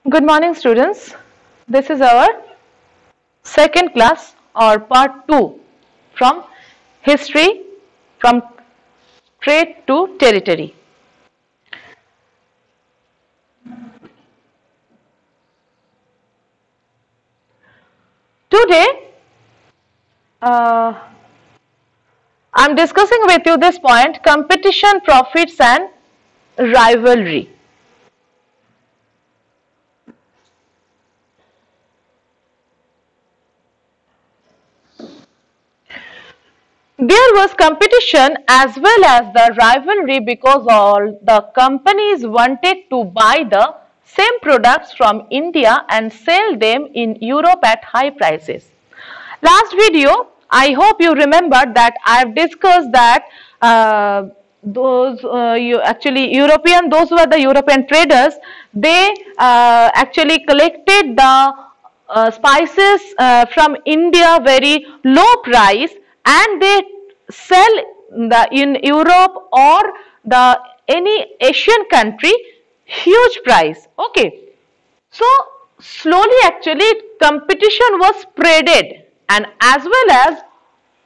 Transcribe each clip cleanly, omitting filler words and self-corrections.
Good morning, students. This is our second class or part 2 from history from trade to territory. Today, I am discussing with you this point: competition, profits and rivalry. There was competition as well as the rivalry because all the companies wanted to buy the same products from India and sell them in Europe at high prices. Last video, I hope you remember that I have discussed that those were the European traders. They actually collected the spices from India very low price, and they sell in Europe or the any Asian country huge price. Okay, so slowly actually competition was spreaded, and as well as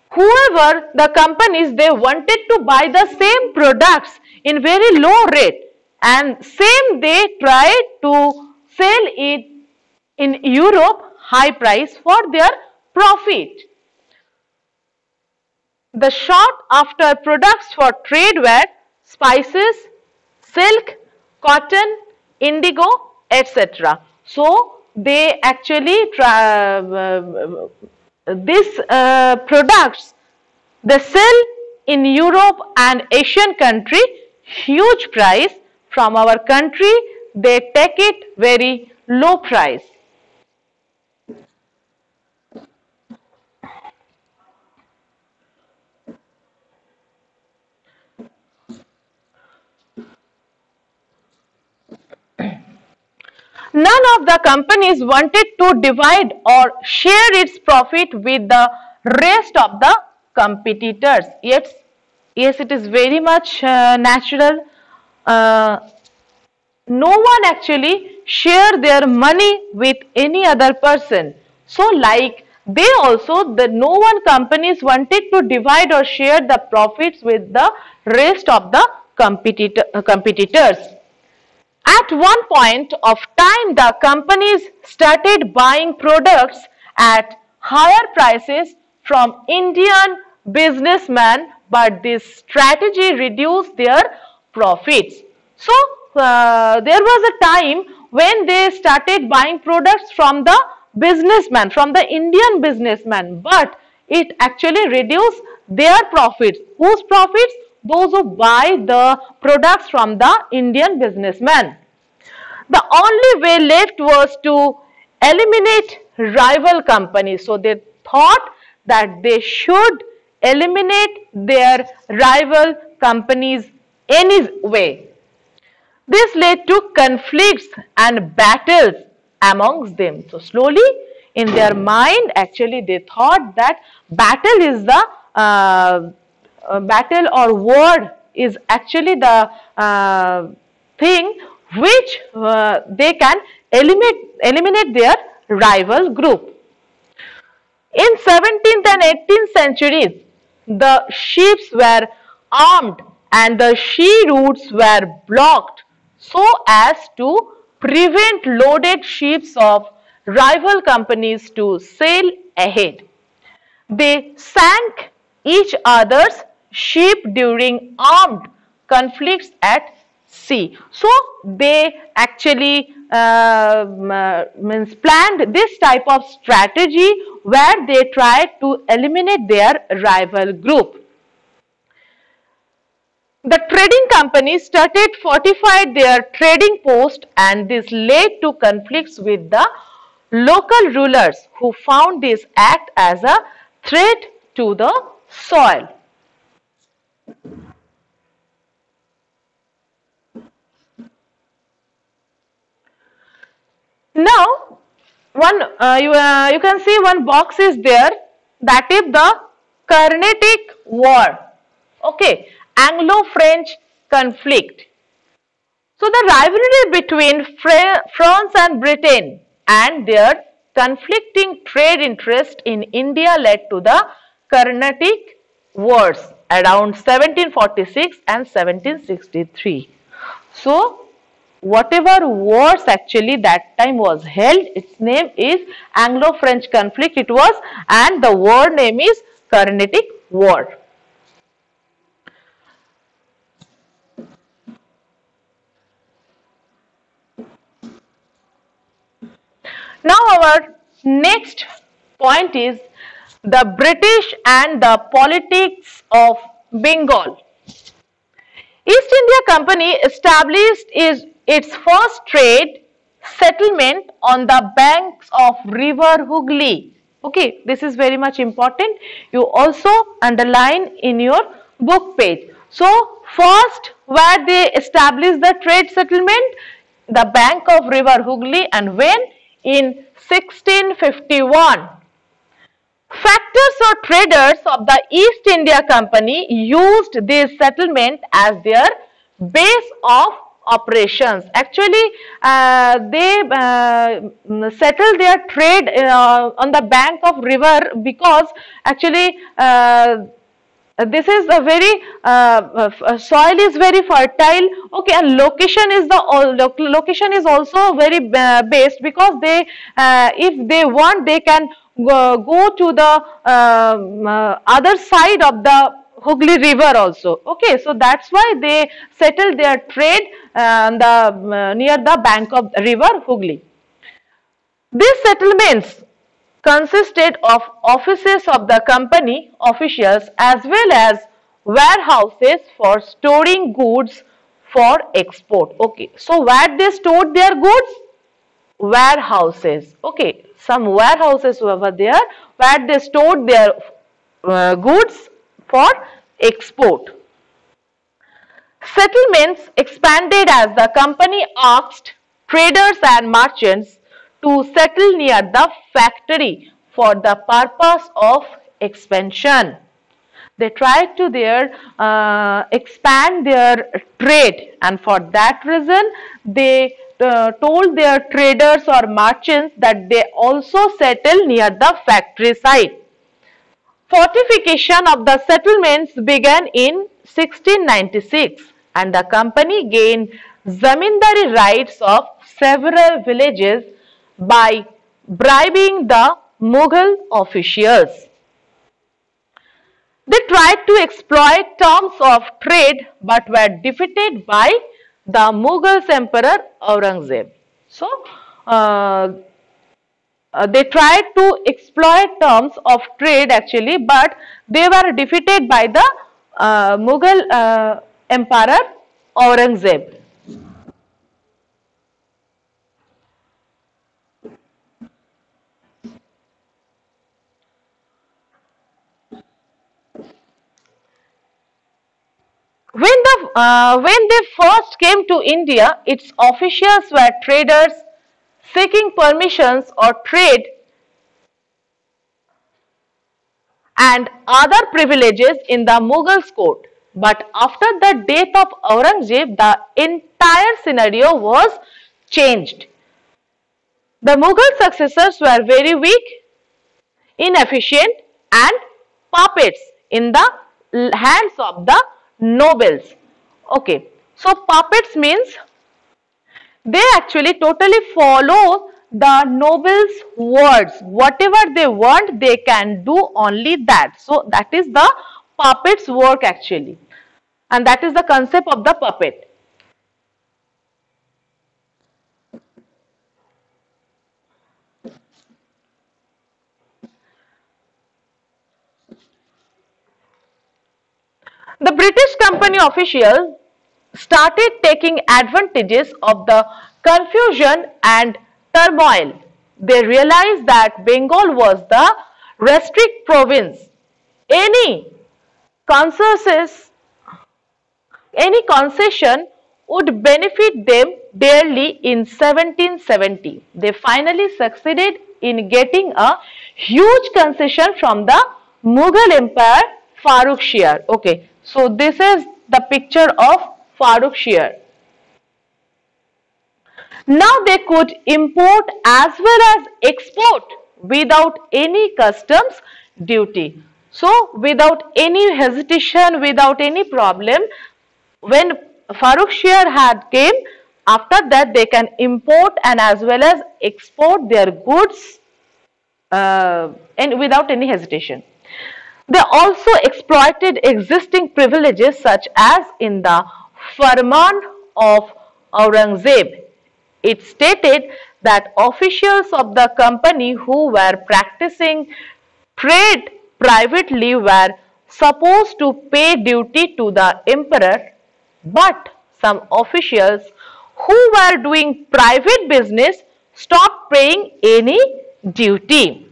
whoever the companies, they wanted to buy the same products in very low rate, and same they tried to sell it in Europe high price for their profit. The sought after products for trade were spices, silk, cotton, indigo, etc. So they actually these products they sell in Europe and Asian country huge price. From our country they take it very low price. None of the companies wanted to divide or share its profit with the rest of the competitors. Yes, it is very much natural. No one actually share their money with any other person. So like they also, no one companies wanted to divide or share the profits with the rest of the competitors. At one point of time, the companies started buying products at higher prices from Indian businessmen, but this strategy reduced their profits. So, there was a time when they started buying products from the businessman, from the Indian businessman, but it actually reduced their profits. Whose profits? Those who buy the products from the Indian businessman. The only way left was to eliminate rival companies. So they thought that they should eliminate their rival companies anyway. This led to conflicts and battles amongst them. So slowly in their mind actually they thought that battle is the battle or war is actually the thing which they can eliminate their rival group. In 17th and 18th centuries, the ships were armed and the sea routes were blocked so as to prevent loaded ships of rival companies to sail ahead. They sank each other's ship during armed conflicts at sea. So they actually planned this type of strategy where they tried to eliminate their rival group. The trading companies started fortified their trading post, and this led to conflicts with the local rulers who found this act as a threat to the soil. Now, you can see one box is there, that is the Carnatic War. Okay, Anglo-French conflict. So the rivalry between France and Britain and their conflicting trade interest in India led to the Carnatic Wars around 1746 and 1763. So whatever wars actually that time was held, its name is Anglo-French conflict it was, and the war name is Carnatic War. Now our next point is the British and the politics of Bengal. East India Company established its first trade settlement on the banks of river Hooghly. Okay, this is very much important. You also underline in your book page. So, first where they established the trade settlement, the bank of river Hooghly, and when? In 1651. Factors or traders of the East India Company used this settlement as their base of operations. Actually, they settled their trade on the bank of river because actually this is a very soil is very fertile. Okay, and location is also very based because they if they want they can go to the other side of the Hooghly river also. Okay, so that's why they settled their trade near the bank of the river Hooghly. These settlements consisted of offices of the company officials as well as warehouses for storing goods for export. Okay, so where they stored their goods? Warehouses. Okay, some warehouses over there where they stored their goods for export. Settlements expanded as the company asked traders and merchants to settle near the factory for the purpose of expansion. They tried to expand their trade, and for that reason they told their traders or merchants that they also settle near the factory site. Fortification of the settlements began in 1696 and the company gained zamindari rights of several villages by bribing the Mughal officials. They tried to exploit terms of trade but were defeated by the Mughal Emperor Aurangzeb. So, they tried to exploit terms of trade actually, but they were defeated by the Mughal Emperor Aurangzeb. When they first came to India, its officials were traders seeking permissions or trade and other privileges in the Mughals court. But after the death of Aurangzeb, the entire scenario was changed. The Mughal successors were very weak, inefficient and puppets in the hands of the nobles. Okay, so puppets means they actually totally follow the nobles' words. Whatever they want, they can do only that. So that is the puppet's work actually, and that is the concept of the puppet. The British company officials started taking advantages of the confusion and turmoil. They realized that Bengal was the restrict province. Any concession would benefit them dearly in 1770. They finally succeeded in getting a huge concession from the Mughal Empire Farrukshire. Okay, so this is the picture of Farrukshire. Now they could import as well as export without any customs duty. So without any hesitation, without any problem, when Farrukhshiar had came, after that they can import and as well as export their goods and without any hesitation. They also exploited existing privileges such as in the Farman of Aurangzeb. It stated that officials of the company who were practicing trade privately were supposed to pay duty to the emperor, but some officials who were doing private business stopped paying any duty.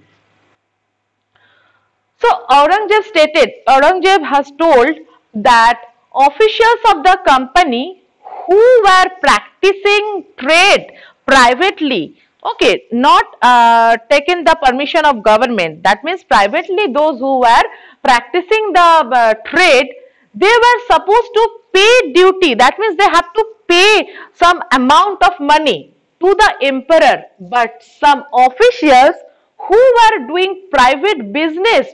So Aurangzeb has told that officials of the company who were practicing trade privately, okay, not taken the permission of government, that means privately those who were practicing the trade, they were supposed to pay duty, that means they have to pay some amount of money to the emperor, but some officials who were doing private business,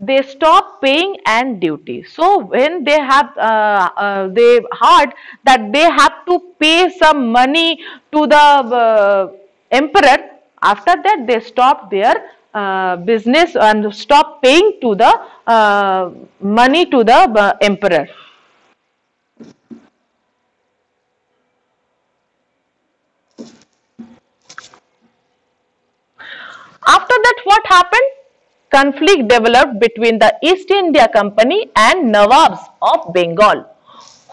they stop paying and duty. So when they have they heard that they have to pay some money to the emperor, after that they stop their business and stop paying to the money to the emperor. After that, what happened? Conflict developed between the East India Company and Nawabs of Bengal,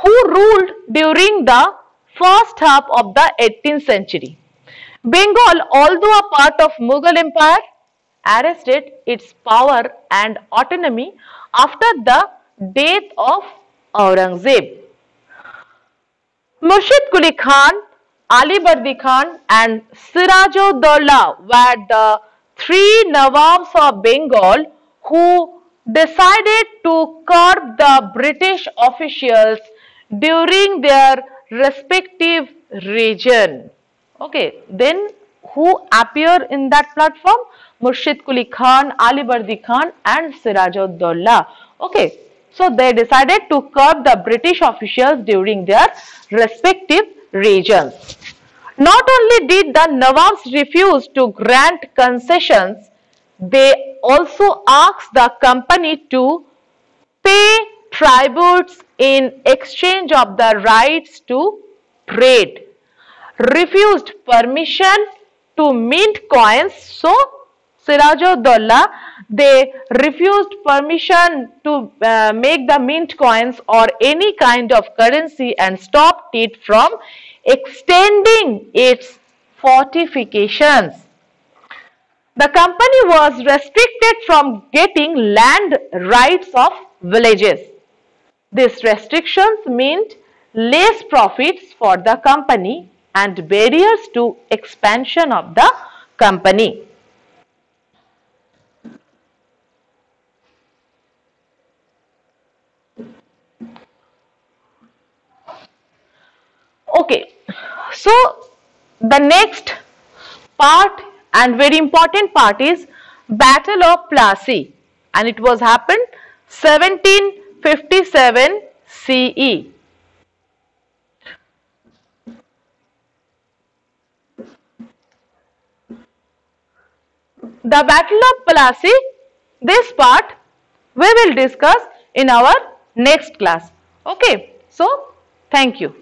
who ruled during the first half of the 18th century. Bengal, although a part of Mughal Empire, arrested its power and autonomy after the death of Aurangzeb. Murshid Quli Khan, Ali Bardi Khan and Siraj-ud-Daulah were the three Nawabs of Bengal who decided to curb the British officials during their respective region. Okay, then who appear in that platform? Murshid Quli Khan, Ali Bardi Khan and Siraj-ud-Daulah. Okay, so they decided to curb the British officials during their respective regions. Not only did the Nawabs refuse to grant concessions, they also asked the company to pay tributes in exchange of the rights to trade, refused permission to mint coins. So Siraj-ud-Daulah, they refused permission to make the mint coins or any kind of currency and stopped it from extending its fortifications. The company was restricted from getting land rights of villages. These restrictions meant less profits for the company and barriers to expansion of the company. Okay, so the next part and very important part is Battle of Plassey, and it was happened 1757 CE. The Battle of Plassey, this part we will discuss in our next class. Okay, so thank you.